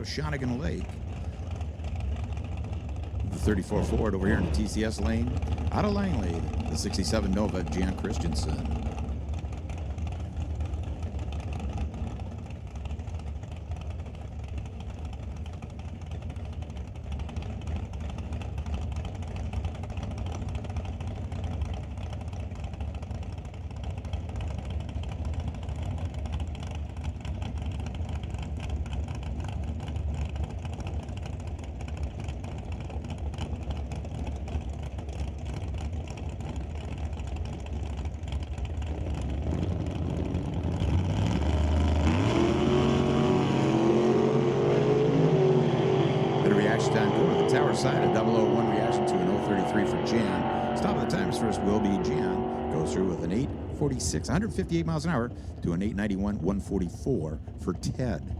Shawnigan Lake. The 34 Ford over here in the TCS lane. Out of Langley, the 67 Nova, Jan Christensen. Time going to the tower side, a 001 reaction to an 033 for Jan. Stop of the times first will be Jan. Goes through with an 846, 158 miles an hour to an 891, 144 for Ted.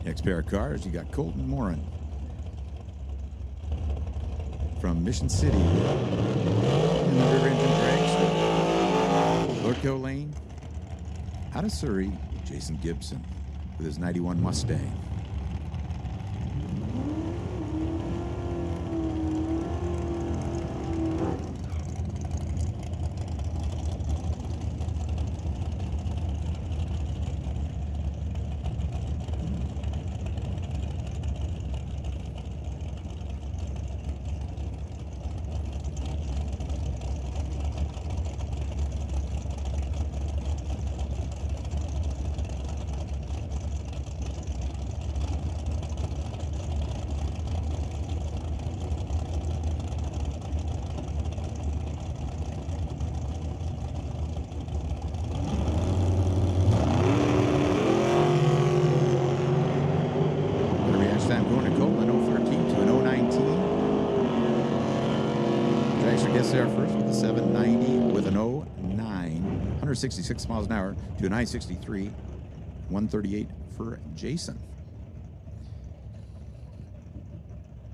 Next pair of cars, you got Colton Morin from Mission City in the rear engine dragster. Lordco Lane, out of Surrey, Jason Gibson with his 91 Mustang. Time going to Colton, 013 to an 019. Dragster gets there first with a 790 with an 09. 166 miles an hour to a 963. 138 for Jason.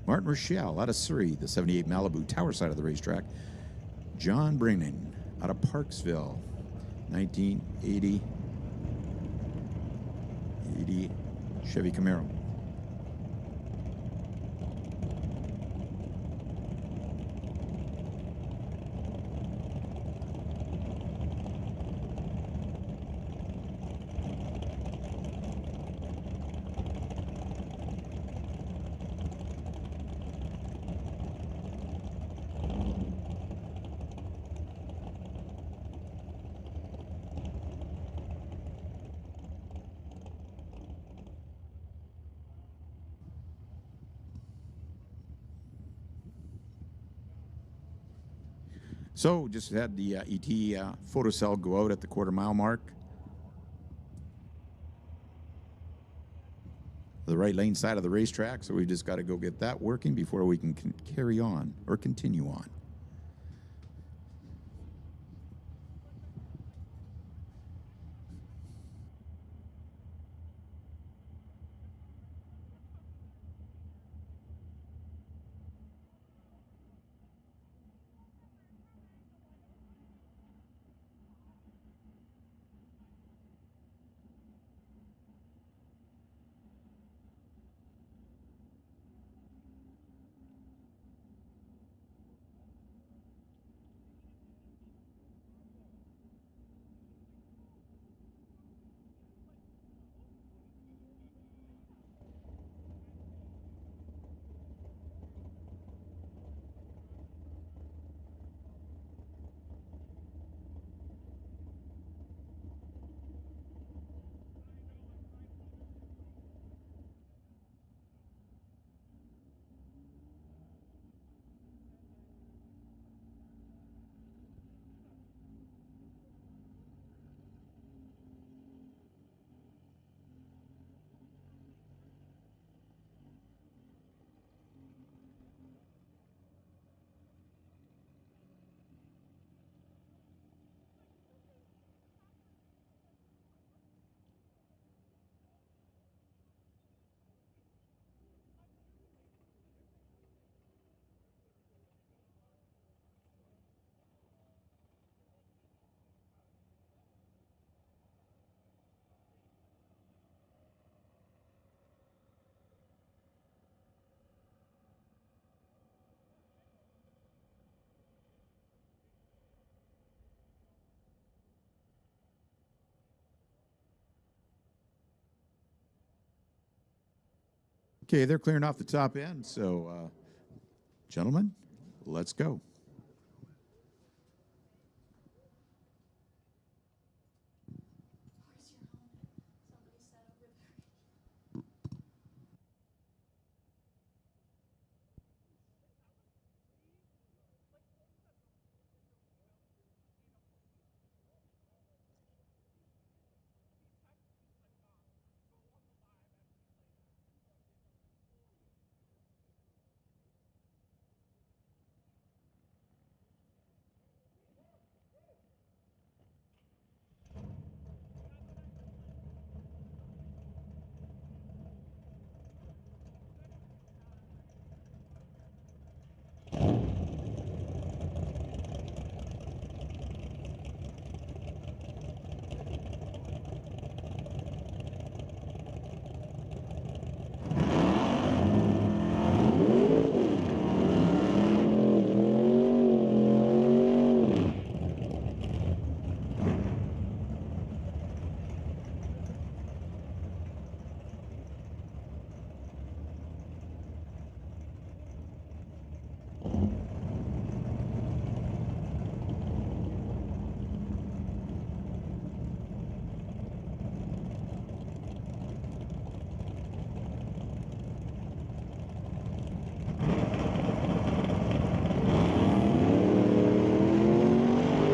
Martin Rochelle out of Surrey, the 78 Malibu tower side of the racetrack. John Brennan out of Parksville, 1980 Chevy Camaro. So just had the ET photo cell go out at the quarter-mile mark. The right lane side of the racetrack, so we just got to go get that working before we can carry on or continue on. Okay, they're clearing off the top end. So, gentlemen, let's go.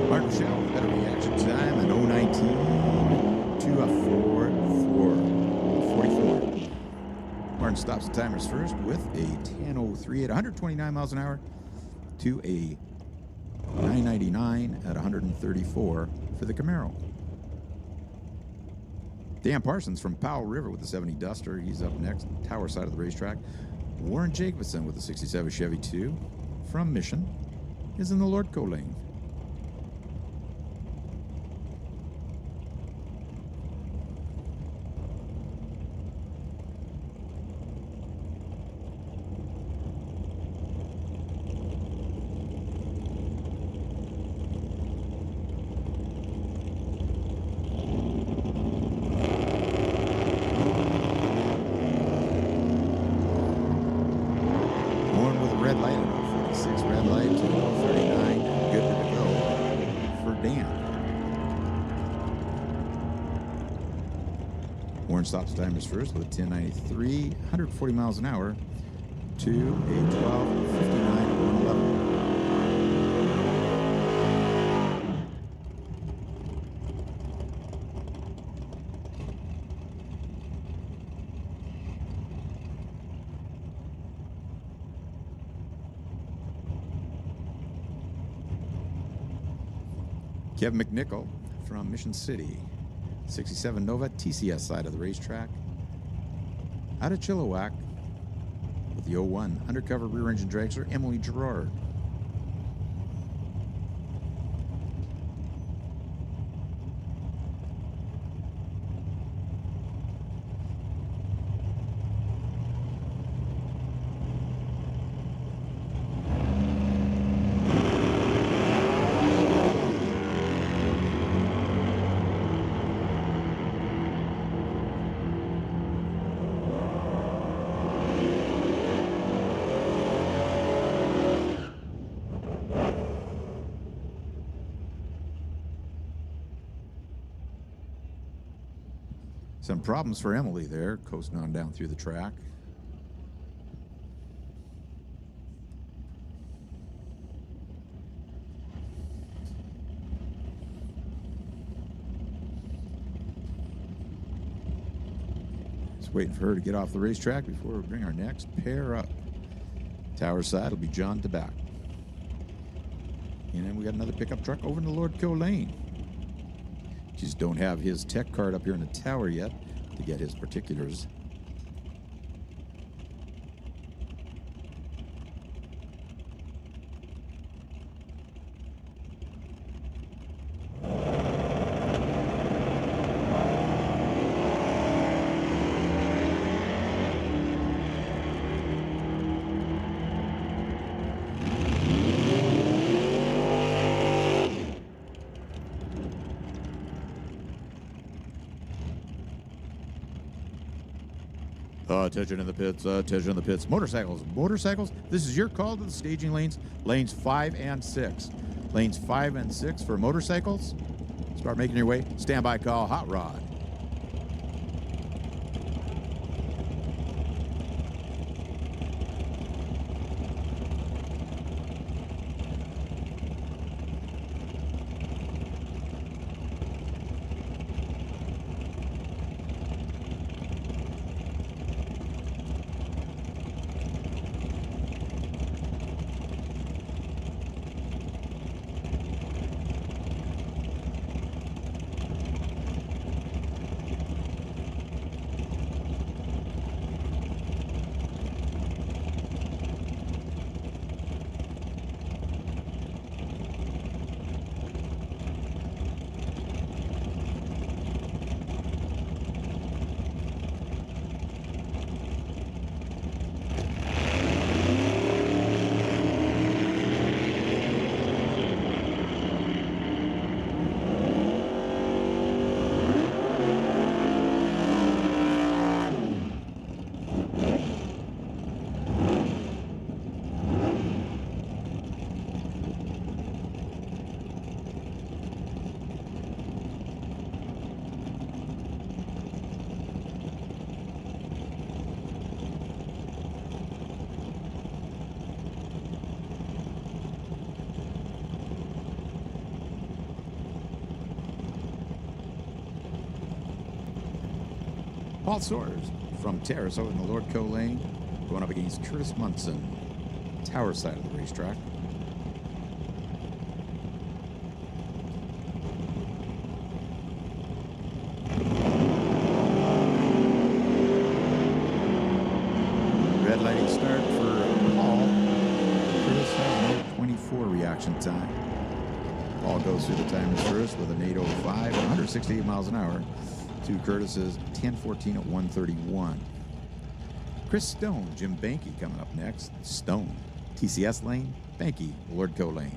Mark Michelle, better reaction time, an 019 to a 44. Martin stops the timers first with a 10:03 at 129 miles an hour to a 999 at 134 for the Camaro. Dan Parsons from Powell River with the 70 Duster. He's up next, tower side of the racetrack. Warren Jacobson with the 67 Chevy 2 from Mission is in the Lordco lane. Red light at 46, red light to 39, good to go for Dan. Warren stops timers first with a 1093, 140 miles an hour to a 1259 at 111. Kevin McNichol from Mission City, 67 Nova, TCS side of the racetrack. Out of Chilliwack with the 01 undercover rear engine dragster, Emily Gerard. Some problems for Emily there, coasting on down through the track. Just waiting for her to get off the racetrack before we bring our next pair up. Tower side will be John DeBack. And then we got another pickup truck over in the Lordco lane. Just don't have his tech card up here in the tower yet to get his particulars. Attention in the pits, attention in the pits. Motorcycles, this is your call to the staging lanes, lanes 5 and 6. Lanes 5 and 6 for motorcycles. Start making your way. Standby call, hot rod. Paul Soares from Terrace over in the Lord Co lane, going up against Curtis Munson, tower side of the racetrack. Red lighting start for Paul. Curtis has an 8:24 reaction time. Paul goes through the timers first with an 8:05, 168 miles an hour. To Curtis's 10:14 at 131. Chris Stone, Jim Banky coming up next. Stone, TCS lane, Banky, Lord Co lane.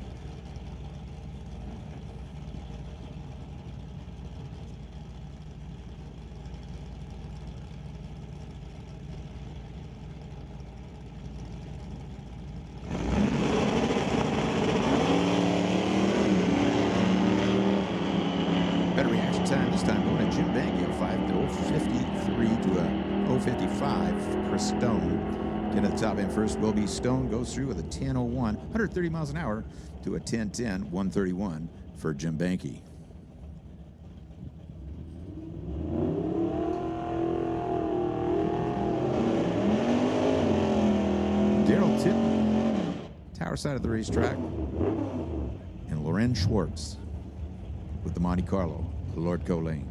Better reaction time this time going to Jim Banky, a 5:053 to a 0:55. Chris Stone. Get at the top end first will be Stone, goes through with a 10:01, 130 miles an hour to a 10:10, 131 for Jim Banky. Daryl Tippett, tower side of the racetrack, and Loren Schwartz with the Monte Carlo, the Lord Co lane.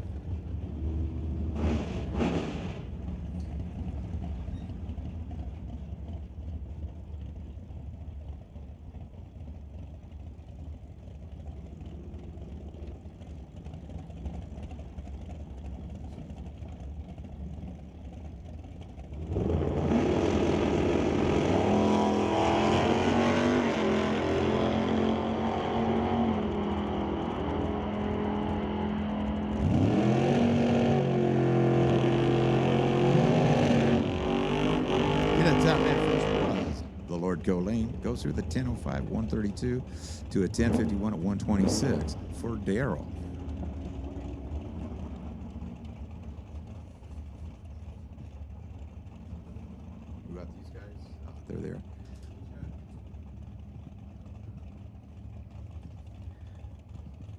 Top end first was the Lord Co lane, goes through the 10:05, 132 to a 10:51 at 126 for Daryl. Who got these guys? Oh, they're there.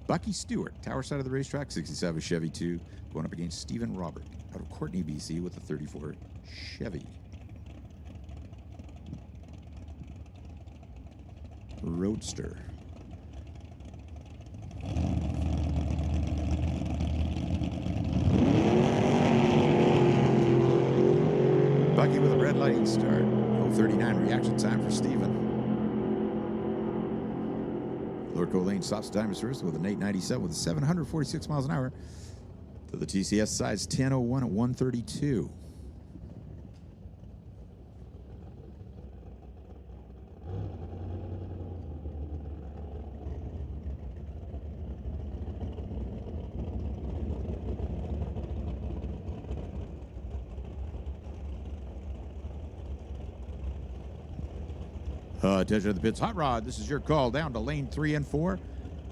Bucky Stewart, tower side of the racetrack, 67 Chevy 2, going up against Stephen Robert out of Courtney, BC with a 34 Chevy. Roadster. Bucky with a red lighting start. 0:39 reaction time for Steven. Lord Co lane stops the timers first with an 8:97 with 746 miles an hour. To the TCS sides 10:01 at 132. Attention to the pits. Hot Rod, this is your call down to lane 3 and 4.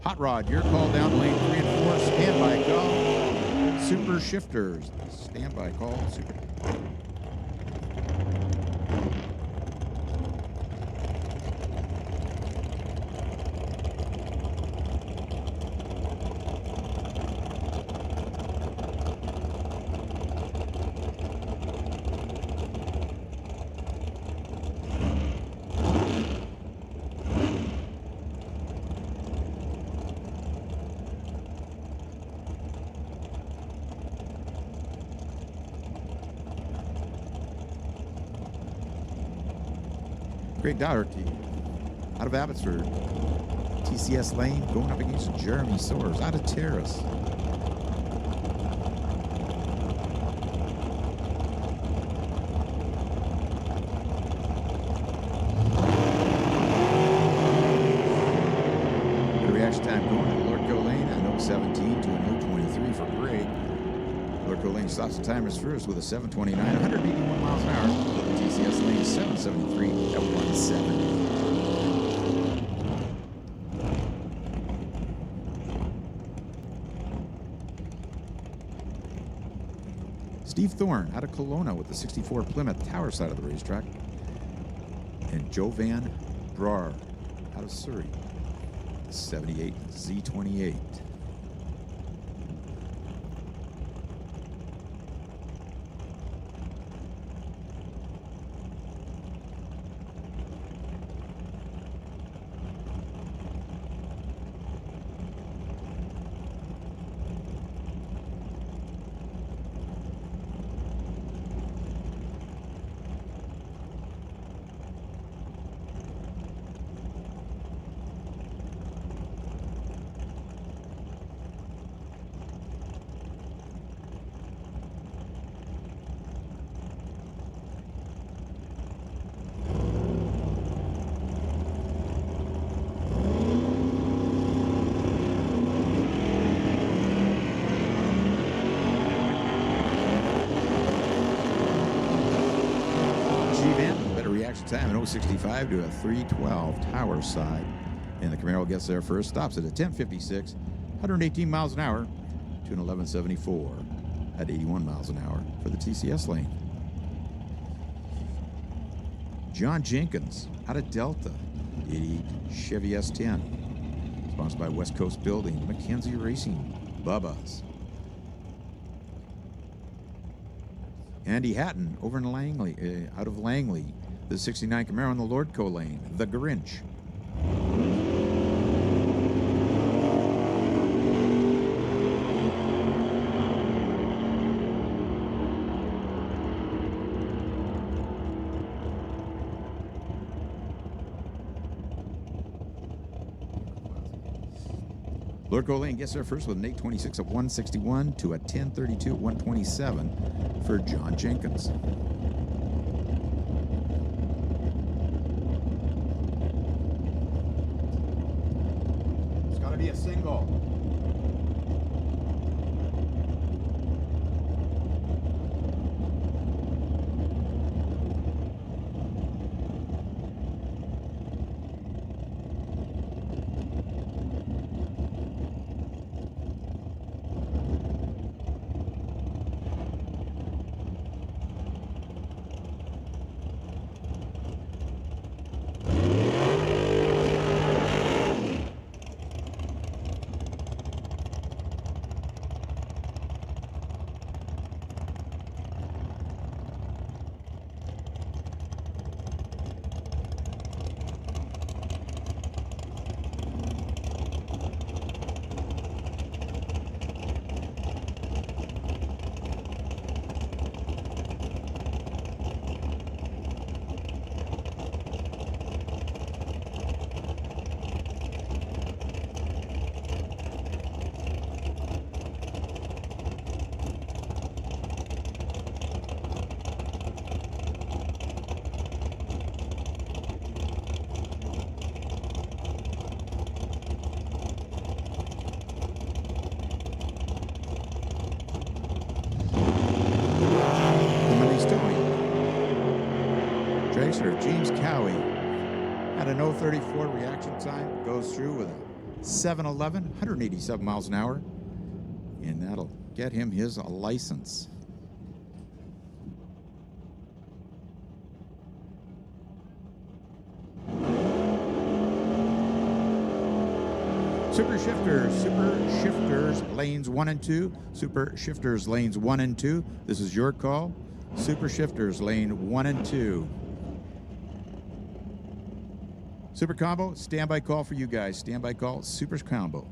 Hot Rod, your call down to lane 3 and 4. Standby call. Super Shifters. Standby call. Super. Greg Dougherty out of Abbotsford. TCS Lane going up against Jeremy Soares out of Terrace. The reaction time going to Lordco Lane at 017 to an 023 for Greg. Lordco Lane stops the timers first with a 729, 181 miles an hour. TCS Lane 773 at 170. Steve Thorne out of Kelowna with the 64 Plymouth Tower side of the racetrack. And Jovan Brar out of Surrey, 78 Z28. Time in 065 to a 312 Tower side. And the Camaro gets there first, stops at a 1056, 118 miles an hour to an 1174 at 81 miles an hour for the TCS Lane. John Jenkins out of Delta, 88 Chevy S10. Sponsored by West Coast Building, Mackenzie Racing, Bubba's. Andy Hatton over in Langley, out of Langley. The 69 Camaro on the Lordco Lane, the Grinch. Lordco Lane gets there first with an 826 at 161 to a 1032 at 127 for John Jenkins. Be a single. At an 034 reaction time, goes through with a 711, 187 miles an hour, and that'll get him his license. Super Shifters, lanes 1 and 2. Super Shifters, lanes 1 and 2. This is your call. Super Shifters, lane 1 and 2. Super Combo, standby call for you guys. Standby call, Super Combo.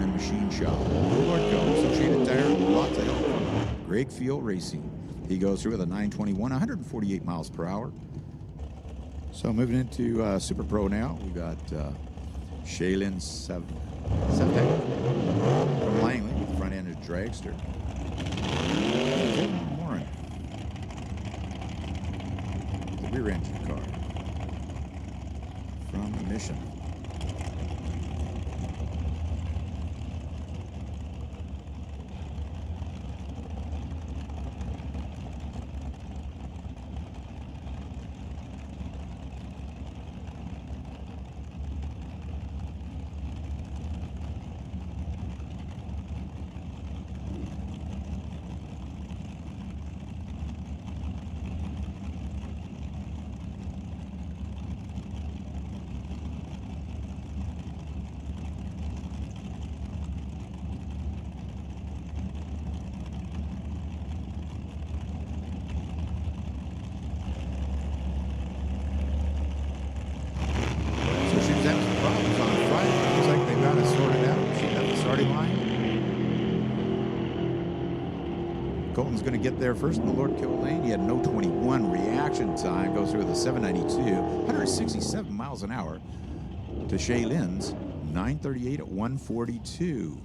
Machine Shop. Lord goes, Associated Tire, lots of help from Greg Field Racing. He goes through with a 921, 148 miles per hour. So moving into Super Pro now, we got Shaylin Sevtek from Langley with the front end of dragster. Warren, the rear engine car from Mission. Colton's going to get there first in the Lord Kill lane. He had no 21 reaction time. Goes through with a 792, 167 miles an hour to Shaylin's 938 at 142.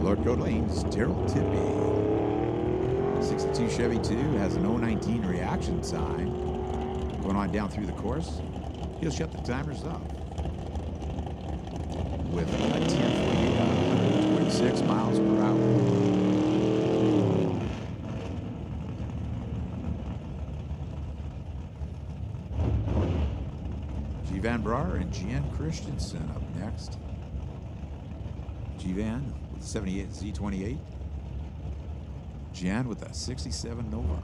Lord Code Lanes, Terrell Tippy. 62 Chevy 2 has an 019 reaction time. Going on down through the course. He'll shut the timers off with a 1048, 146 miles per hour. G. Van Brar and Jan Christensen up next. G. Van with 78 Z28. Jan with a 67 Nova.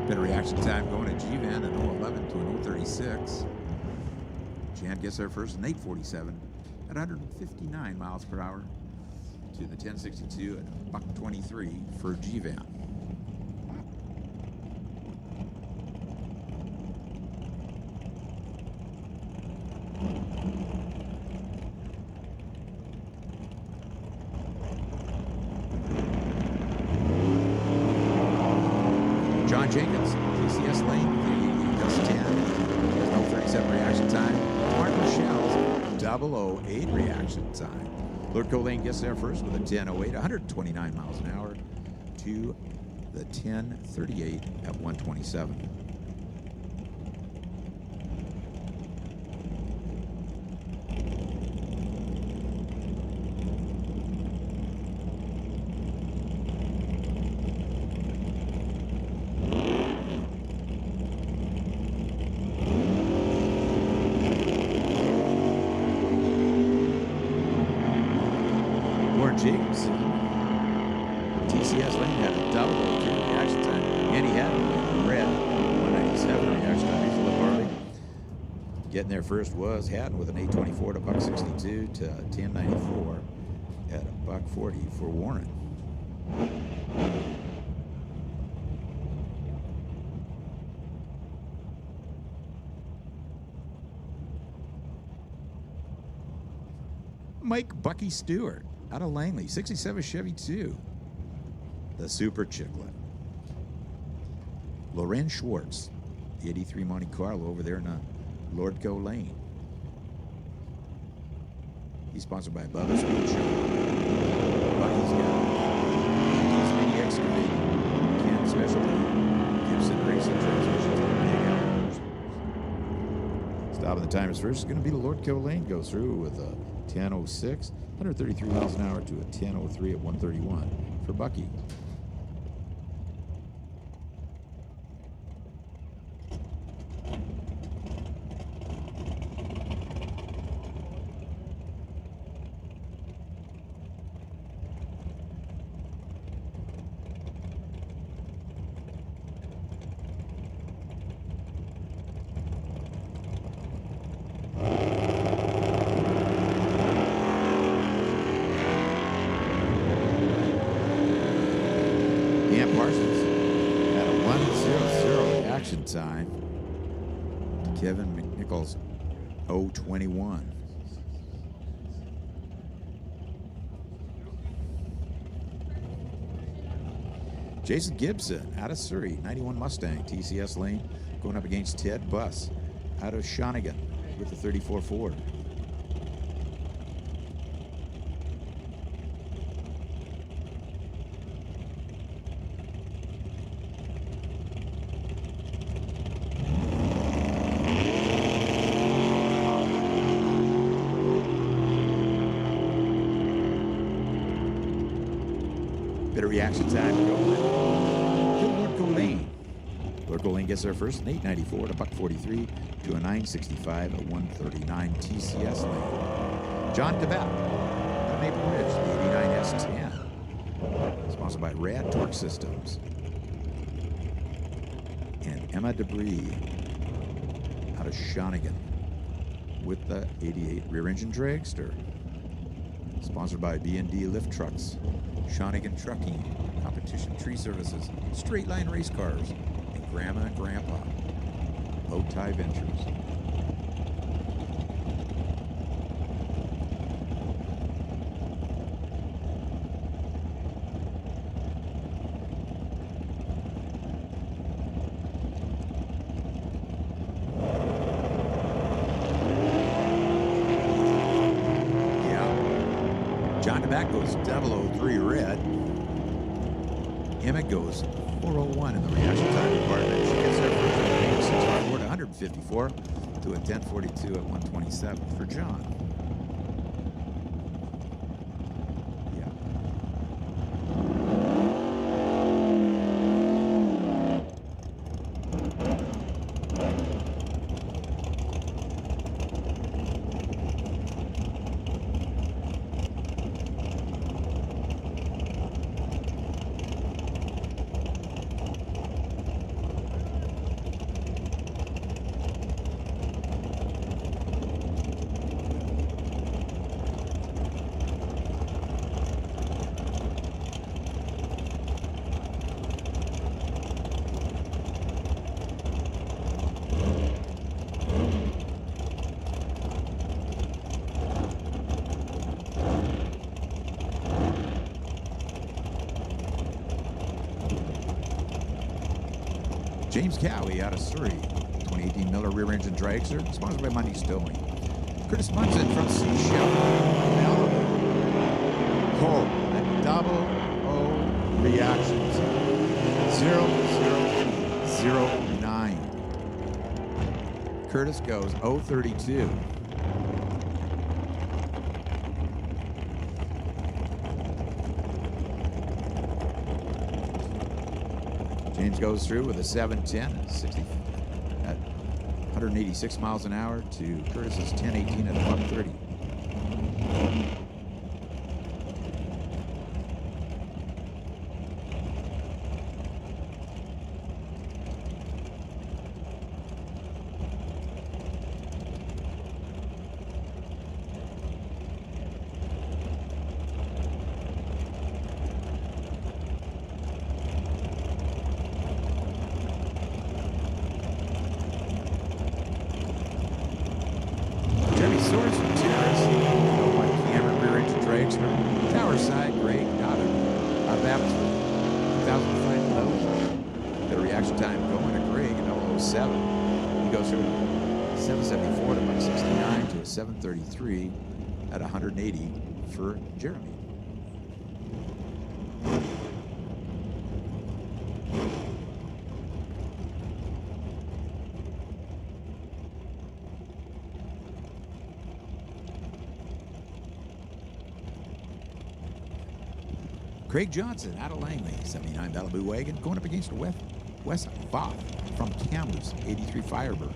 Better reaction time going to G-Van, an 011 to an 036. Jan gets there first, an 8:47 at 159 miles per hour to the 1062 at $1.23 for G-Van. John Jenkins, TCS lane, the Gus 10, has no 37 reaction time. Martin Michelle's 008 reaction time. Lord Colane gets there first with a 10:08, 129 miles an hour to the 10:38 at 127. James, TCS lane had a 002 reaction time, and he had red 197 reaction time. He's a little early. Getting there first was Hatton with an 8:24 to $1.62 to 10:94 at $1.40 for Warren. Mike Bucky Stewart out of Langley, 67 Chevy 2, the Super Chiclet. Loren Schwartz, the 83 Monte Carlo over there in Lordco Lane. He's sponsored by Bubba's Road Show. Bucky's got Bucky's Mini Excavating, Ken Specialty, Gibson Racing Transmissions, and Big Outdoors. Stopping the timers first is going to be the Lordco Lane. Go through with a 10:06. 133 miles an hour to a 10:03 at 131 for Bucky. Parsons had a 1:00 reaction time to Kevin McNichols 0:21. Jason Gibson out of Surrey, 91 Mustang, TCS lane, going up against Ted Buss out of Shawnigan with the 34 Ford. Bit of reaction time. Lordco Lane. Lordco Lane gets there first, an 8:94 to $1.43 to a 9:65 at 139 TCS lane. John DeBell at Maple Ridge, the 89 S10. Sponsored by Rad Torque Systems. And Emma Debris out of Shawnigan with the 88 rear engine dragster. Sponsored by B&D Lift Trucks, Shawnigan Trucking, Competition Tree Services, Straight Line Race Cars, and Grandma and Grandpa, Low Tie Ventures. John DeBack goes 003 red. Emmett goes 401 in the reaction time department. She gets there for 654 to 154 to a 1042 at 127 for John. James Cowie out of Surrey, 2018 Miller rear engine dragster, sponsored by Monday Stowing. Curtis Munson from Seashell, Malibu. Oh, a double O reactions. 0009. Curtis goes 032. James goes through with a 710 at 186 miles an hour to Curtis's 1018 at 130. Source from Terrace, 01 Cameron rear engine dragster, Tower Side, Greg Goddard, Abbotsford, 2005 low. The reaction time going to Greg at 007. He goes through 774 to 169 to a 733 at 180 for Jeremy. Craig Johnson out of Langley, 79 Malibu wagon, going up against Wes Voth from Kamloops, 83 Firebird.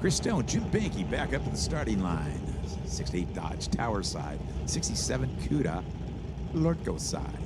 Chris Stone, Jim Banky back up to the starting line. 68 Dodge, Tower Side. 67 Cuda, Lortco Side.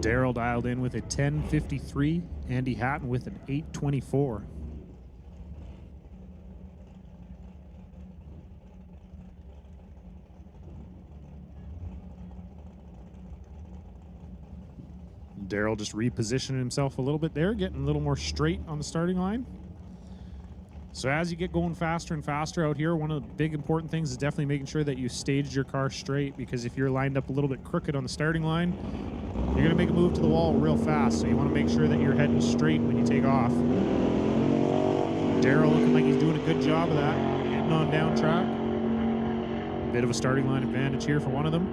Daryl dialed in with a 1053. Andy Hatton with an 824. Daryl just repositioning himself a little bit there, getting a little more straight on the starting line. So as you get going faster and faster out here, one of the big important things is definitely making sure that you staged your car straight, because if you're lined up a little bit crooked on the starting line, you're going to make a move to the wall real fast. So you want to make sure that you're heading straight when you take off. Daryl looking like he's doing a good job of that, hitting on down track. Bit of a starting line advantage here for one of them.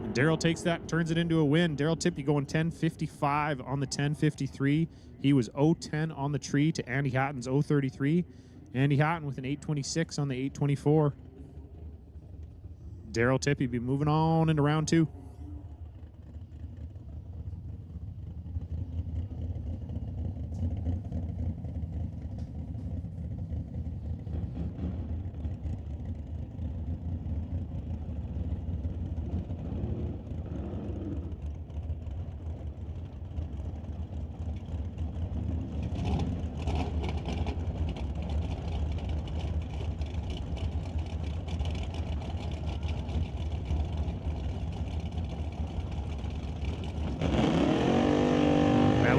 And Daryl takes that and turns it into a win. Daryl Tippy going 1055 on the 1053. He was 010 on the tree to Andy Hatton's 033. Andy Hatton with an 826 on the 824. Daryl Tippy be moving on into round two.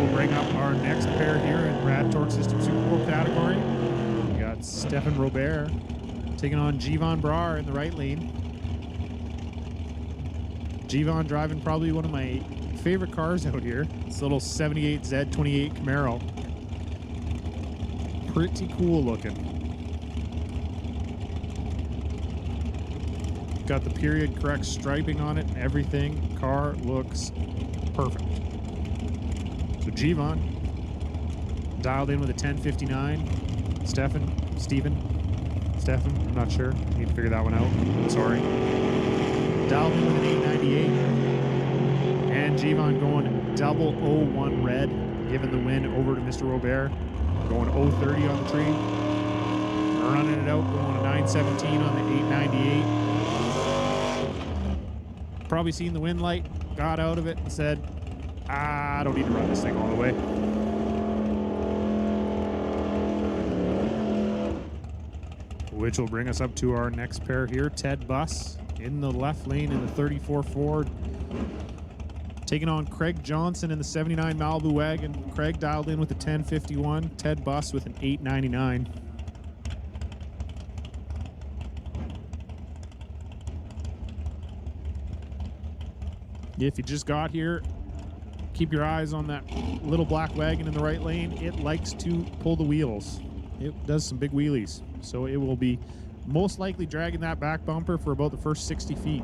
will bring up our next pair here in Brad Torque System Super Bowl category. We got Stefan Robert taking on Jivon Brar in the right lane. Jivon driving probably one of my favorite cars out here. This little 78 Z28 Camaro. Pretty cool looking. Got the period correct striping on it and everything. Car looks perfect. So Jivon dialed in with a 1059. Stefan, I'm not sure. Need to figure that one out. Sorry. Dialed in with an 898. And Jivon going 001 red, giving the win over to Mr. Robert. Going 030 on the tree. Running it out, going a 917 on the 898. Probably seen the wind light, got out of it and said, I don't need to run this thing all the way. Which will bring us up to our next pair here. Ted Buss in the left lane in the 34 Ford. Taking on Craig Johnson in the 79 Malibu wagon. Craig dialed in with a 1051. Ted Buss with an 899. If you just got here, keep your eyes on that little black wagon in the right lane. It likes to pull the wheels. It does some big wheelies. So it will be most likely dragging that back bumper for about the first 60 feet.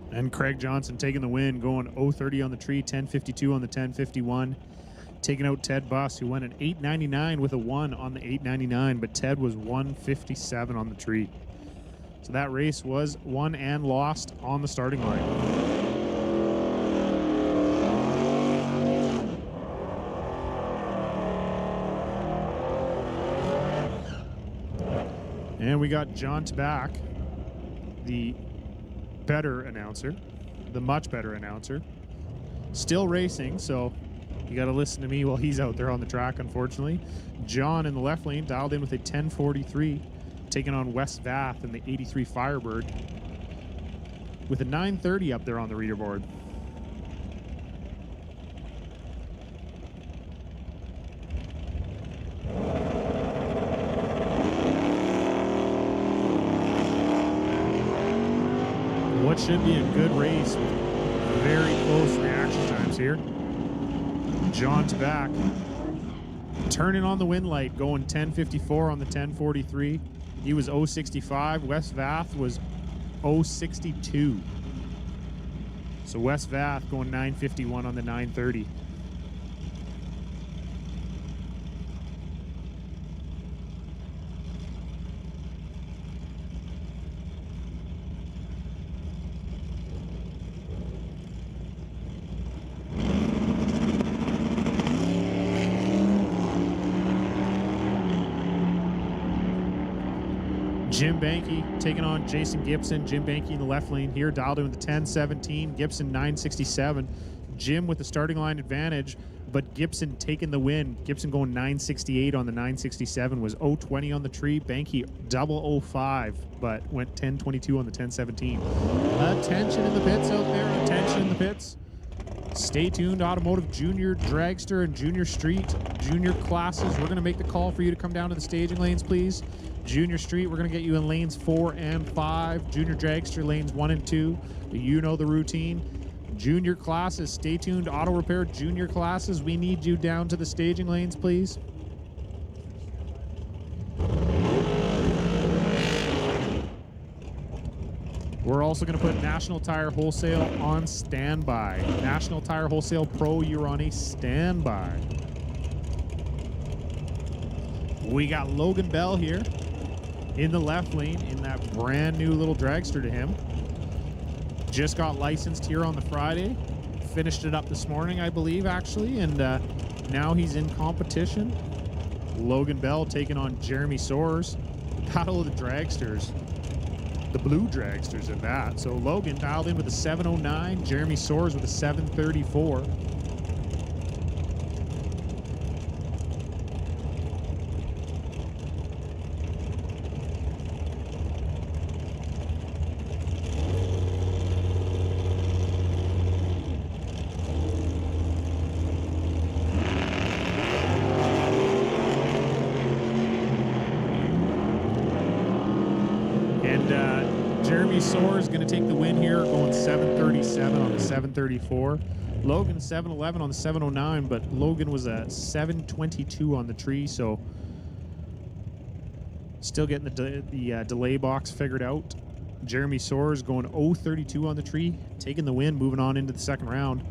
And Craig Johnson taking the win, going 030 on the tree, 1052 on the 1051. Taking out Ted Buss, who went an 899 with a 1 on the 899, but Ted was 157 on the tree. So that race was won and lost on the starting line. And we got John Tabak, the better announcer, the much better announcer, still racing, so you got to listen to me while he's out there on the track, unfortunately. John in the left lane dialed in with a 1043, taking on Wes Vath in the 83 Firebird with a 930 up there on the leaderboard. What should be a good race with very close reaction times here. John Tabak turning on the wind light, going 1054 on the 1043. He was 065. Wes Vath was 062. So Wes Vath going 951 on the 930. Jim Banky taking on Jason Gibson. Jim Banky in the left lane here, dialed in with the 1017. Gibson 967. Jim with the starting line advantage, but Gibson taking the win. Gibson going 968 on the 967, was 020 on the tree. Banky 005, but went 1022 on the 1017. Attention in the pits out there. Attention in the pits. Stay tuned, Automotive Junior Dragster and Junior Street, Junior classes. We're going to make the call for you to come down to the staging lanes, please. Junior Street, we're going to get you in lanes 4 and 5. Junior Dragster, lanes 1 and 2. You know the routine. Junior classes, stay tuned. Auto Repair Junior classes, we need you down to the staging lanes, please. We're also going to put National Tire Wholesale on standby. National Tire Wholesale Pro, you're on a standby. We got Logan Bell here in the left lane in that brand new little dragster to him. Just got licensed here on the Friday. Finished it up this morning, I believe, actually, and now he's in competition. Logan Bell taking on Jeremy Soares. Battle of the Dragsters. the blue dragsters at that. So Logan dialed in with a 709, Jeremy Soares with a 734. Jeremy Soares going to take the win here, going 737 on the 734. Logan 711 on the 709, but Logan was a 722 on the tree, so still getting the delay box figured out. Jeremy Soares going 032 on the tree, taking the win, moving on into the second round,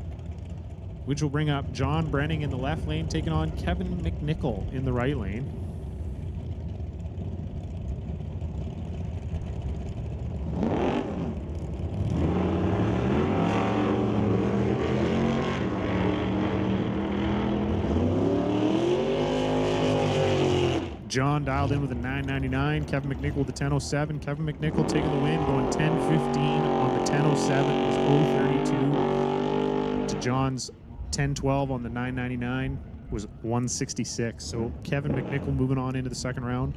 which will bring up John Brenning in the left lane, taking on Kevin McNichol in the right lane. John dialed in with a 999. Kevin McNichol with a 1007. Kevin McNichol taking the win, going 1015 on the 1007. It was 032 to John's 1012 on the 999 was 166. So Kevin McNichol moving on into the second round.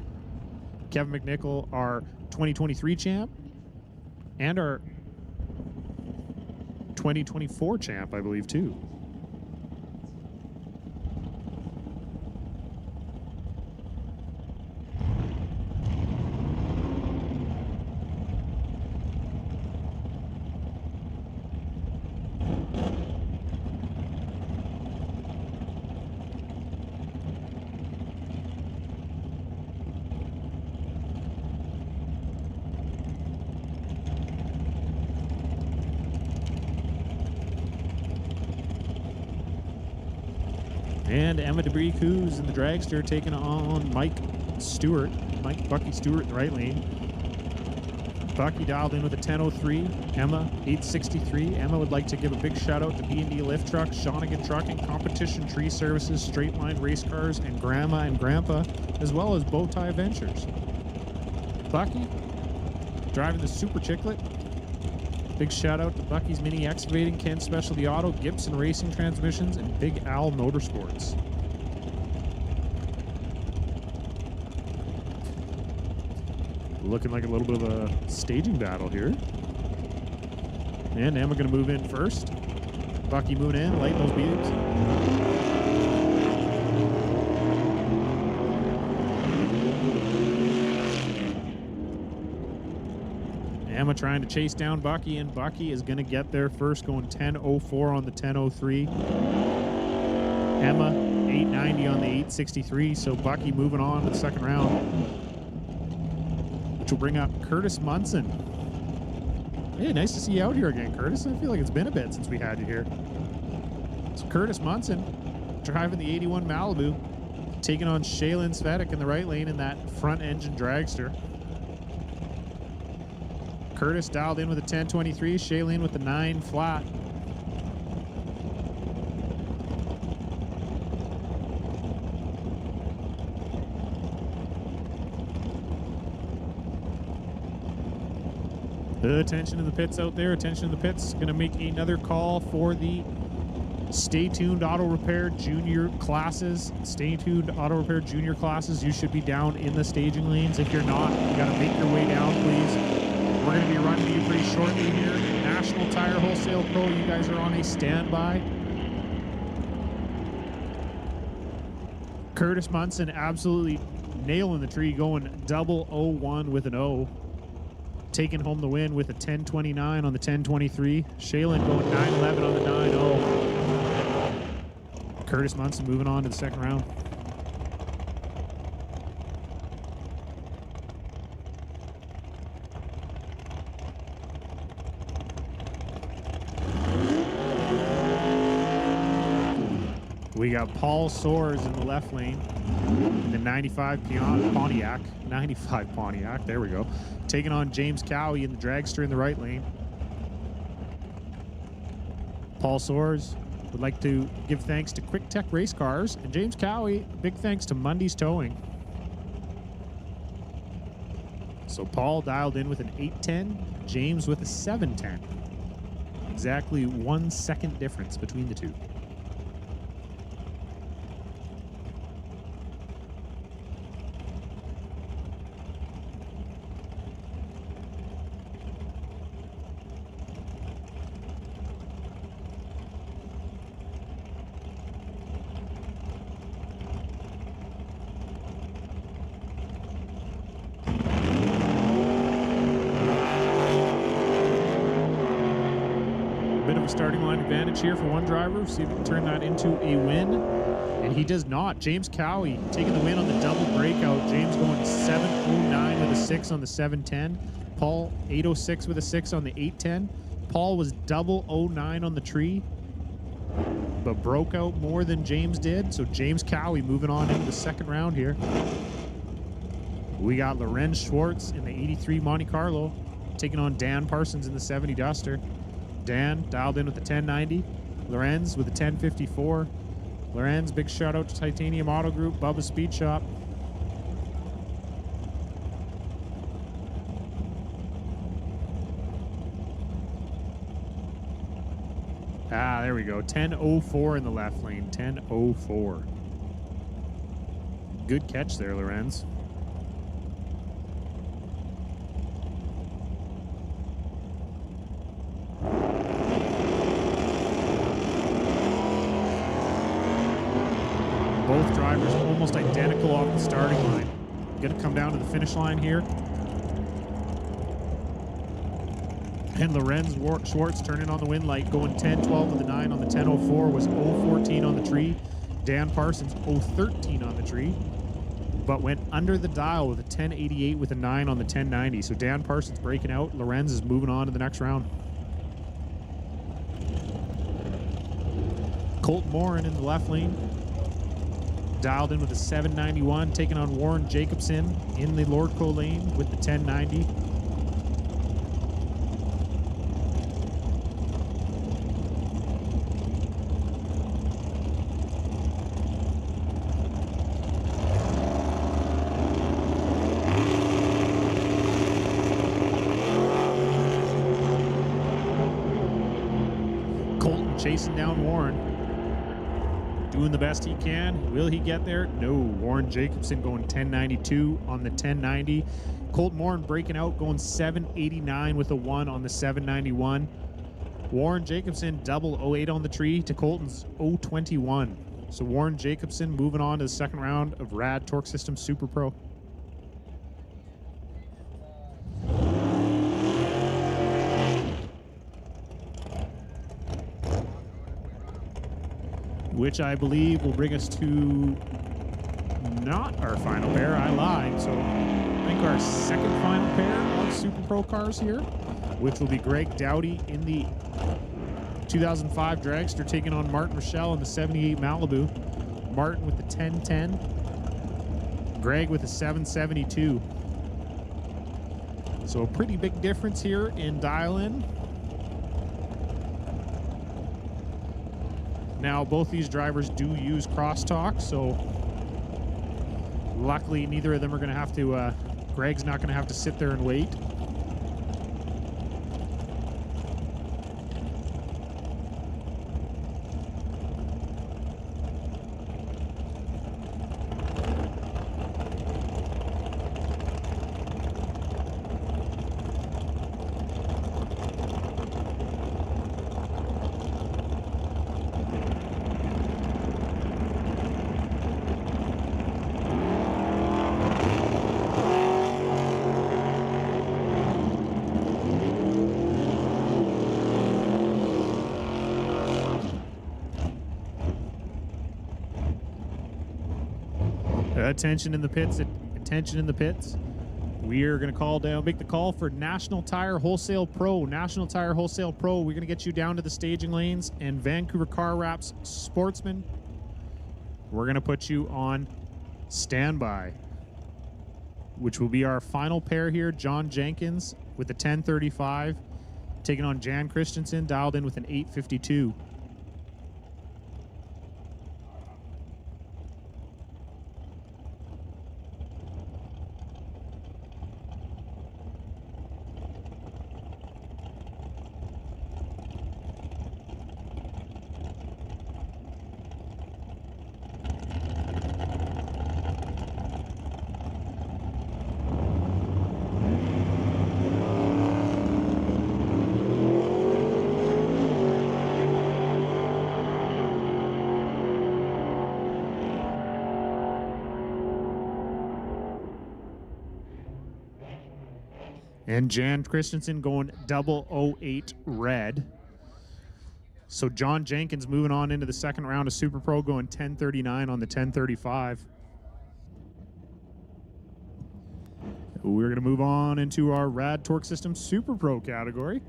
Kevin McNichol, our 2023 champ and our 2024 champ, I believe, too. And Emma DeBree-Coos in the dragster taking on Mike Bucky Stewart in the right lane. Bucky dialed in with a 1003. Emma 863. Emma would like to give a big shout out to B&D Lift Truck, Shawnigan Trucking, Competition Tree Services, Straight Line Race Cars, and Grandma and Grandpa, as well as Bowtie Ventures. Bucky driving the Super Chicklet. Big shout out to Bucky's Mini Excavating, Ken Specialty Auto, Gibson Racing Transmissions, and Big Al Motorsports. Looking like a little bit of a staging battle here. And Emma going to move in first. Bucky moving in, lighting those beams. Emma trying to chase down Bucky, and Bucky is going to get there first, going 10:04 on the 10:03. Emma 890 on the 863. So Bucky moving on to the second round, which will bring up Curtis Munson. Hey, nice to see you out here again, Curtis. I feel like it's been a bit since we had you here. So Curtis Munson driving the 81 Malibu, taking on Shaylin Svetic in the right lane in that front engine dragster. Curtis dialed in with a 1023, Shaylin with the 9 flat. Attention in the pits out there, attention in the pits. Gonna make another call for the Stay Tuned Auto Repair Junior classes. Stay Tuned Auto Repair Junior classes. You should be down in the staging lanes. If you're not, you gotta make your way down, please. We're going to be running to you pretty shortly here. National Tire Wholesale Pro, you guys are on a standby. Curtis Munson absolutely nailing the tree, going 001 with an O. Taking home the win with a 1029 on the 1023. Shaylin going 911 on the 90. Curtis Munson moving on to the second round. We got Paul Soares in the left lane, the 95 Pontiac, there we go. Taking on James Cowie in the dragster in the right lane. Paul Soares would like to give thanks to Quick Tech Race Cars, and James Cowie, big thanks to Mundy's Towing. So Paul dialed in with an 810, James with a 710. Exactly 1 second difference between the two. Bit of a starting line advantage here for one driver. See if he can turn that into a win. And he does not. James Cowie taking the win on the double breakout. James going 7:09 with a 6 on the 710. Paul 8:06 with a 6 on the 810. Paul was double 09 on the tree, but broke out more than James did. So James Cowie moving on into the second round here. We got Lorenz Schwartz in the 83 Monte Carlo taking on Dan Parsons in the 70 Duster. Dan dialed in with the 1090. Lorenz with the 1054. Lorenz, big shout out to Titanium Auto Group, Bubba's Speed Shop. Ah, there we go. 1004 in the left lane. 1004. Good catch there, Lorenz. Both drivers almost identical off the starting line. Going to come down to the finish line here. And Lorenz Schwartz turning on the win light, going 10-12 with the 9 on the 1004, was 0-14 on the tree. Dan Parsons 0-13 on the tree, but went under the dial with a 1088 with a 9 on the 1090. So Dan Parsons breaking out. Lorenz is moving on to the next round. Colt Morin in the left lane. Dialed in with a 791, taking on Warren Jacobson in the Lordco lane with the 1090. Colton chasing down Warren. Doing the best he can. Will he get there? No. Warren Jacobson going 1092 on the 1090. Colt Morin breaking out, going 789 with a 1 on the 791. Warren Jacobson double 08 on the tree to Colton's 021. So Warren Jacobson moving on to the second round of Rad Torque System Super Pro. Which I believe will bring us to not our final pair. I lied. So I think our second final pair of Super Pro cars here, which will be Greg Dowdy in the 2005 Dragster taking on Martin Rochelle in the 78 Malibu. Martin with the 1010. Greg with the 772. So a pretty big difference here in dial-in. Now, both these drivers do use crosstalk, so luckily neither of them are going to have to, Greg's not going to have to sit there and wait. Attention in the pits, attention in the pits. We are going to call down, make the call for National Tire Wholesale Pro. National Tire Wholesale Pro, we're going to get you down to the staging lanes, and Vancouver Car Wraps Sportsman, we're going to put you on standby, which will be our final pair here. John Jenkins with the 1035, taking on Jan Christensen, dialed in with an 852. And Jan Christensen going 008 red. So John Jenkins moving on into the second round of Super Pro, going 1039 on the 1035. We're going to move on into our Rad Torque System Super Pro category.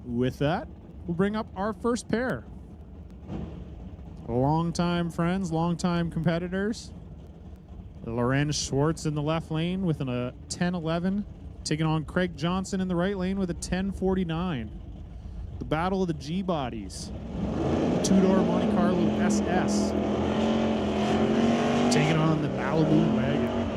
With that, we'll bring up our first pair. Longtime friends, longtime competitors. Lorenz Schwartz in the left lane with a 1011, taking on Craig Johnson in the right lane with a 1049. The battle of the G-bodies. Two-door Monte Carlo SS. Taking on the Malibu wagon.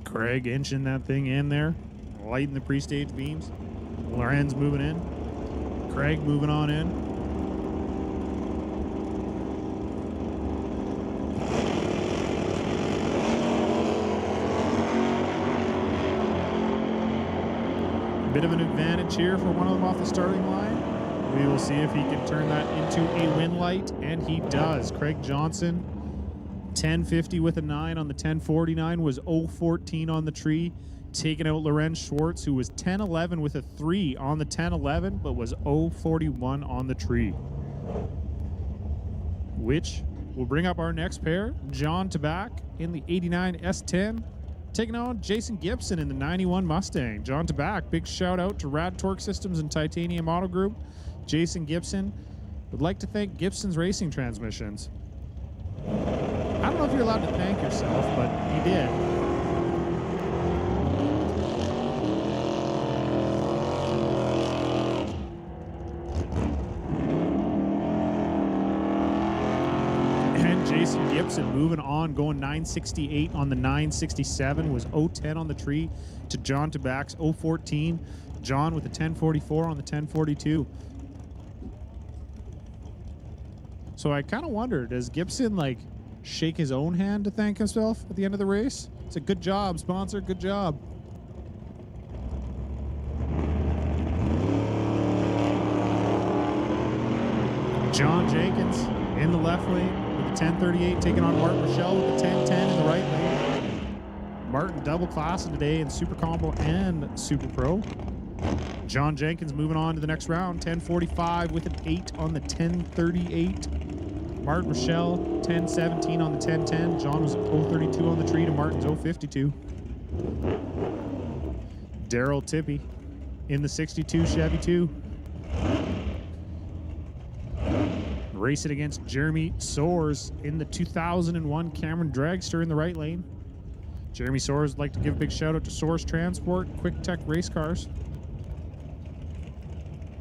Craig inching that thing in there, lighting the pre-stage beams. Lorenz moving in. Craig moving on in. Bit of an advantage here for one of them off the starting line. We will see if he can turn that into a win light, and he does. Craig Johnson, 1050 with a 9 on the 1049, was 014 on the tree, taking out Lorenz Schwartz, who was 1011 with a 3 on the 1011, but was 041 on the tree. Which will bring up our next pair, John Tabak in the 89 S10, taking on Jason Gibson in the 91 Mustang. John Tabak, big shout out to Rad Torque Systems and Titanium Auto Group. Jason Gibson would like to thank Gibson's Racing Transmissions. I don't know if you're allowed to thank yourself, but he did. And Jason Gibson moving on, going 968 on the 967, was 010 on the tree to John Tabak's 014. John with a 1044 on the 1042. So I kind of wonder, does Gibson like shake his own hand to thank himself at the end of the race? It's a good job, sponsor, good job. John Jenkins in the left lane with the 1038, taking on Martin Rochelle with the 1010 in the right lane. Martin double classing today in Super Combo and Super Pro. John Jenkins moving on to the next round, 1045 with an 8 on the 1038. Martin Rochelle, 1017 on the 1010. John was 032 on the tree to Martin's 052. Daryl Tippy in the 62 Chevy 2. Racing against Jeremy Soares in the 2001 Cameron Dragster in the right lane. Jeremy Soares would like to give a big shout out to Soares Transport, Quick Tech Race Cars.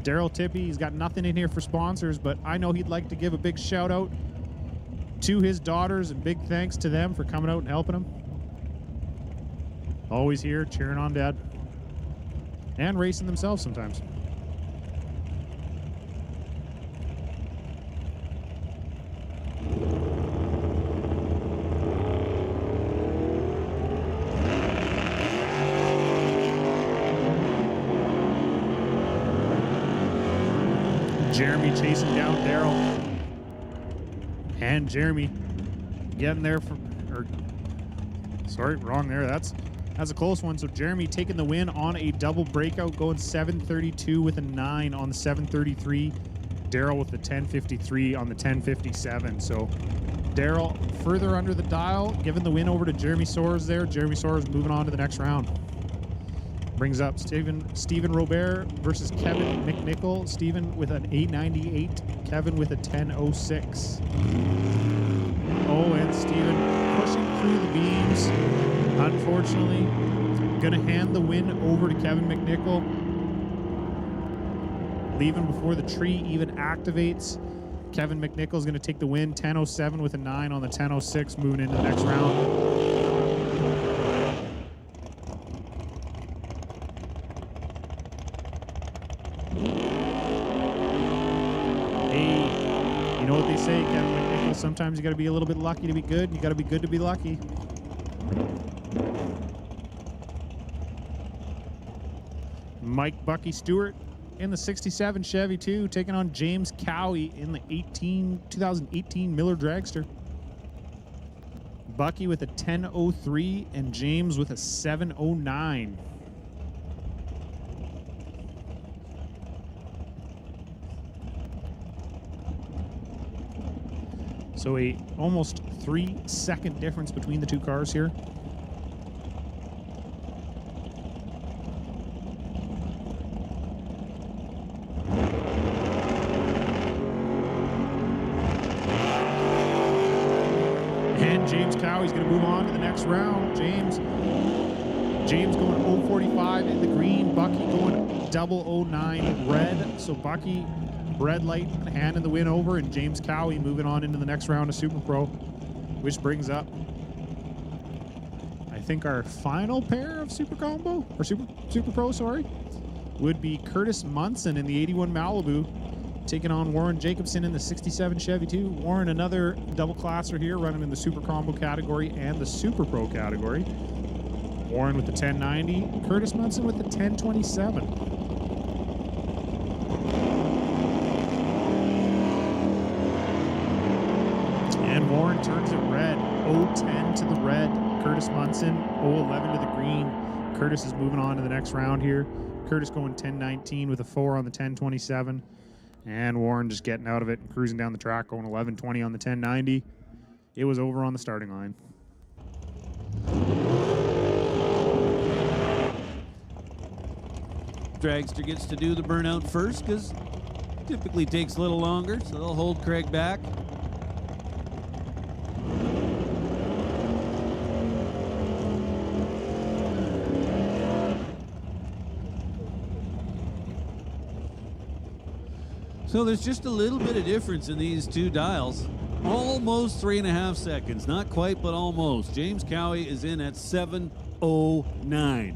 Daryl Tippy, he's got nothing in here for sponsors, but I know he'd like to give a big shout out to his daughters and big thanks to them for coming out and helping him. Always here cheering on Dad and racing themselves sometimes. Jeremy chasing down Daryl. And Jeremy getting there sorry, wrong there. That's a close one. So Jeremy taking the win on a double breakout, going 732 with a 9 on the 733. Daryl with the 1053 on the 1057. So Daryl further under the dial, giving the win over to Jeremy Soares there. Jeremy Soares moving on to the next round. Brings up Stephen Robert versus Kevin McNichol. Stephen with an 898, Kevin with a 1006. Oh, and Stephen pushing through the beams. Unfortunately, gonna hand the win over to Kevin McNichol. Leaving before the tree even activates. Kevin McNichol's gonna take the win, 1007 with a 9 on the 1006, moving into the next round. You know what they say, Kevin McNichol, sometimes you got to be a little bit lucky to be good, and you got to be good to be lucky. Mike Bucky Stewart in the 67 Chevy 2, taking on James Cowie in the 2018 Miller Dragster. Bucky with a 10.03 and James with a 7.09. So a almost 3-second difference between the two cars here. And James Cowie's going to move on to the next round. James going 0.45 in the green. Bucky going 0.09 red. So Bucky, red light, hand in the win over, and James Cowie moving on into the next round of Super Pro, which brings up, I think, our final pair of Super Combo, or Super Pro, sorry, would be Curtis Munson in the 81 Malibu, taking on Warren Jacobson in the 67 Chevy 2. Warren, another double classer here, running in the Super Combo category and the Super Pro category. Warren with the 1090, Curtis Munson with the 1027. And Warren turns it red. 0-10 to the red. Curtis Munson, 0-11 to the green. Curtis is moving on to the next round here. Curtis going 10-19 with a 4 on the 1027. And Warren just getting out of it and cruising down the track, going 11-20 on the 1090. It was over on the starting line. Dragster gets to do the burnout first because typically takes a little longer, so they'll hold Craig back. So there's just a little bit of difference in these two dials. Almost 3.5 seconds. Not quite, but almost. James Cowie is in at 7:09.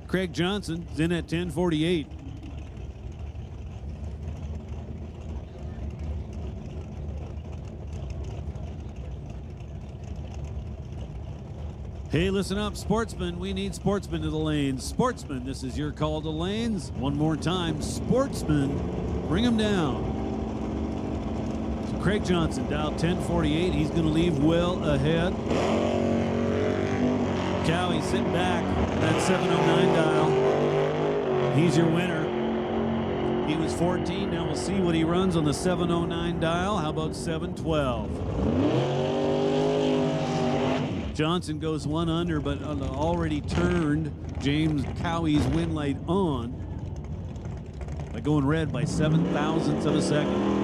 Craig Johnson is in at 10:48. Hey, listen up, sportsmen. We need sportsmen to the lanes. Sportsmen, this is your call to lanes. One more time, sportsmen, bring them down. So Craig Johnson dialed 10:48. He's going to leave well ahead. Cowie sitting back, that 7:09 dial. He's your winner. He was 14. Now we'll see what he runs on the 7:09 dial. How about 7:12? Johnson goes 1 under, but already turned James Cowie's win light on by going red by 0.07 of a second.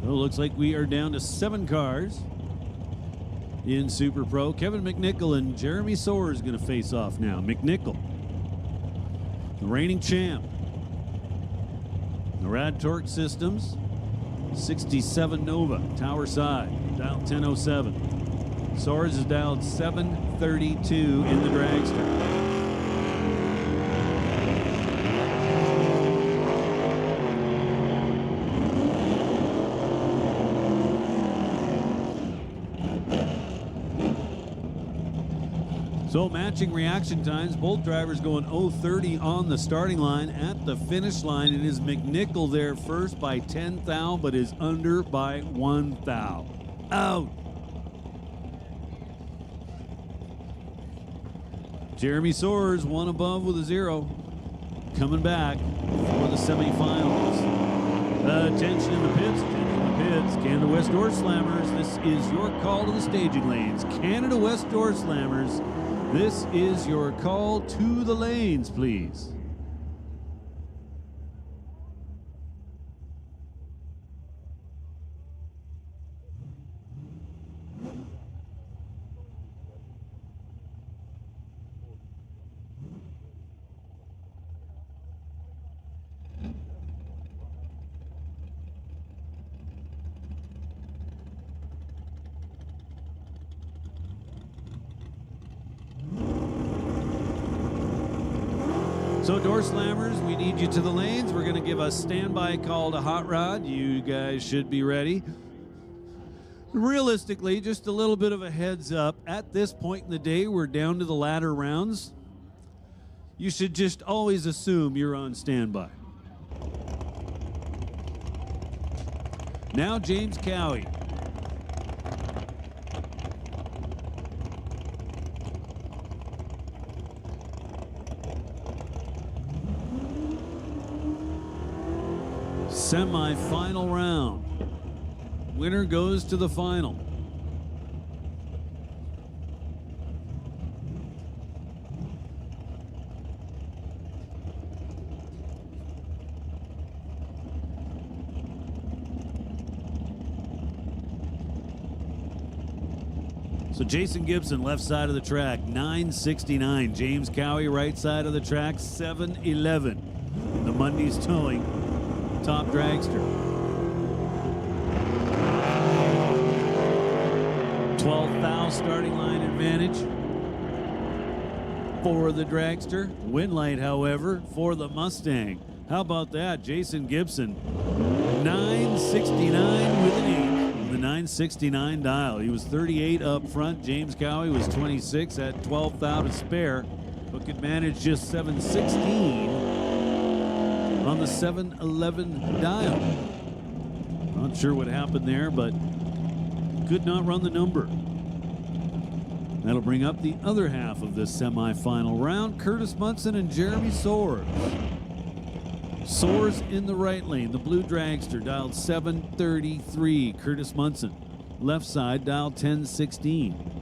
So it looks like we are down to 7 cars in Super Pro. Kevin McNichol and Jeremy Soares going to face off now. McNichol, the reigning champ. The Rad Torque Systems, 67 Nova, tower side, dialed 1007. Soares is dialed 732 in the dragster. So matching reaction times, both drivers going 0:30 on the starting line. At the finish line, it is McNichol there first by 10 thou, but is under by 1 thou. Out. Jeremy Soares, 1 above with a 0. Coming back for the semifinals. Attention in the pits, Canada West Door Slammers, this is your call to the staging lanes. Canada West Door Slammers, this is your call to the lanes, please. So, door slammers, we need you to the lanes. We're going to give a standby call to Hot Rod. You guys should be ready. Realistically, just a little bit of a heads up. At this point in the day, we're down to the latter rounds. You should just always assume you're on standby. Now, James Cowie. Semi-final round. Winner goes to the final. So Jason Gibson, left side of the track, 969. James Cowie, right side of the track, 711. The Mondays Towing top dragster. 12,000 starting line advantage for the dragster. Win light, however, for the Mustang. How about that? Jason Gibson, 969 with an 8. The 969 dial. He was 38 up front. James Cowie was 26 at 12,000 to spare, but could manage just 716 on the 711 dial. Not sure what happened there, but could not run the number. That'll bring up the other half of this semifinal round. Curtis Munson and Jeremy Soares. Soares in the right lane. The blue dragster dialed 733. Curtis Munson, left side, dialed 1016.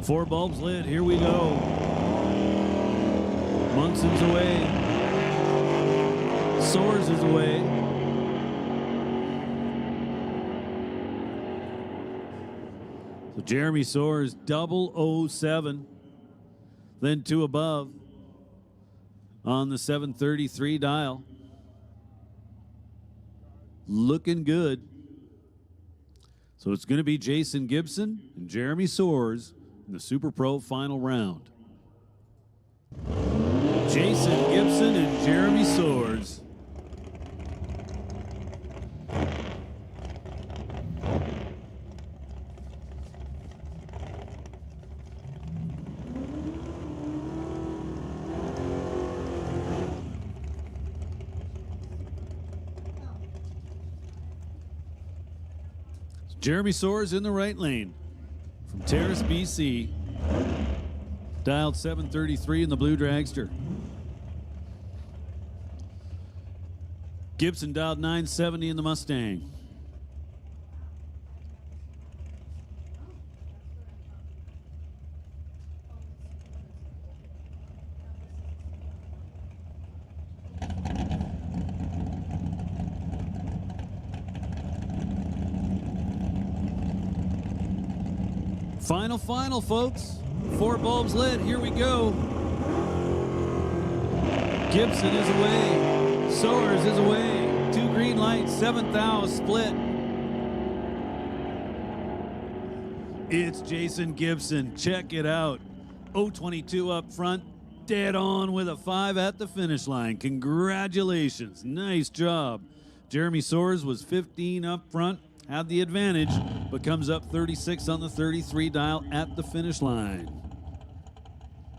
Four bulbs lit. Here we go. Munson's away. Soares is away. So Jeremy Soares, 007. Then 2 above on the 733 dial. Looking good. So it's going to be Jason Gibson and Jeremy Soares in the Super Pro final round. Jason Gibson and Jeremy Soares. Jeremy Soares in the right lane from Terrace, BC. Dialed 733 in the blue dragster. Gibson dialed 970 in the Mustang. Final, folks. 4 bulbs lit. Here we go. Gibson is away. Soares is away. 2 green lights, 7,000 split. It's Jason Gibson. Check it out. 022 up front. Dead on with a 5 at the finish line. Congratulations. Nice job. Jeremy Soares was 15 up front. Had the advantage, but comes up 36 on the 33 dial at the finish line.